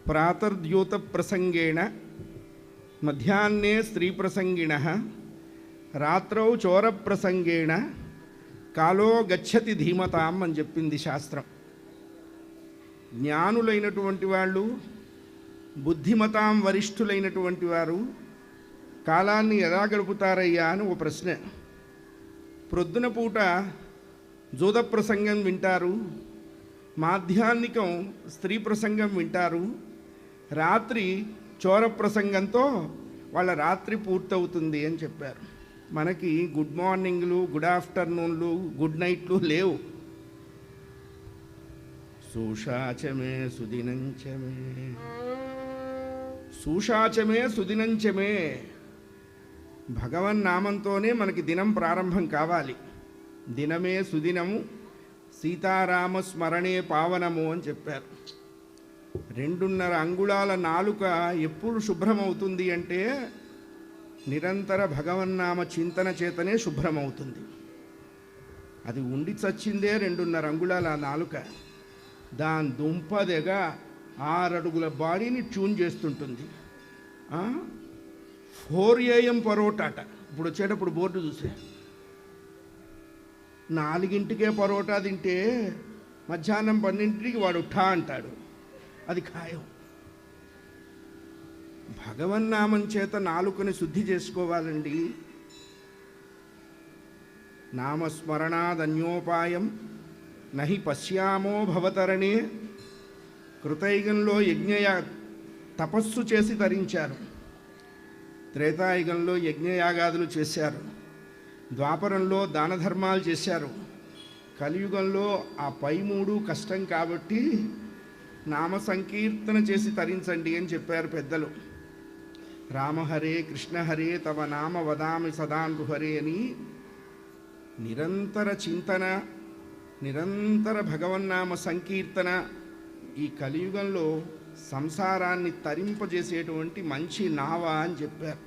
ప్రాతర్ద్యూత ప్రసంగేణ మధ్యాహ్నే స్త్రీ ప్రసంగిణ రాత్రౌ చోర ప్రసంగేణ కాలో గచ్చతి ధీమతాం అని చెప్పింది శాస్త్రం. జ్ఞానులైనటువంటి వాళ్ళు, బుద్ధిమతాం వరిష్ఠులైనటువంటి వారు కాలాన్ని ఎలా గడుపుతారయ్యా అని ఓ ప్రశ్న. ప్రొద్దున పూట జోద ప్రసంగం వింటారు, మాధ్యాహ్నికం స్త్రీ ప్రసంగం వింటారు, రాత్రి చోర ప్రసంగంతో వాళ్ళ రాత్రి పూర్తవుతుంది అని చెప్పారు. మనకి గుడ్ మార్నింగ్లు, గుడ్ ఆఫ్టర్నూన్లు, గుడ్ నైట్లు లేవు. సూషాచమే సుదినంచమే, సూషాచమే సుదినంచమే. భగవన్నామంతోనే మనకి దినం ప్రారంభం కావాలి. దినమే సుదినము, సీతారామ స్మరణే పావనము అని చెప్పారు. 2.5 అంగుళాల నాలుక ఎప్పుడు శుభ్రమవుతుంది అంటే నిరంతర భగవన్నామ చింతన చేతనే శుభ్రమవుతుంది. అది ఉండి చచ్చిందే 2.5 అంగుళాల నాలుక. దాని దుంపదెగ 6 అడుగుల బాడీని ట్యూన్ చేస్తుంటుంది. 4 AM పరోటాట. ఇప్పుడు వచ్చేటప్పుడు బోర్డు చూసే 4ంటికే పరోటా తింటే మధ్యాహ్నం 12ంటికి వాడు ఠా అంటాడు. అది ఖాయం. భగవన్నామం చేత నాలుకని శుద్ధి చేసుకోవాలండి. నామస్మరణాదన్యోపాయం నహి పశ్యామో భవతరణే. కృతయుగంలో తపస్సు చేసి తరించారు, త్రేతాయుగంలో యజ్ఞయాగాదులు చేశారు, ద్వాపరంలో దాన ధర్మాలు చేశారు, కలియుగంలో ఆ పై 3 కష్టం కాబట్టి నామ సంకీర్తన చేసి తరించండి అని చెప్పారు పెద్దలు. రామహరే కృష్ణహరే తవ నామ వదామి సదా నృహరే అని నిరంతర చింతన, నిరంతర భగవన్నామ సంకీర్తన ఈ కలియుగంలో సంసారాన్ని తరింపజేసేటువంటి మంచి నావ అని చెప్పారు.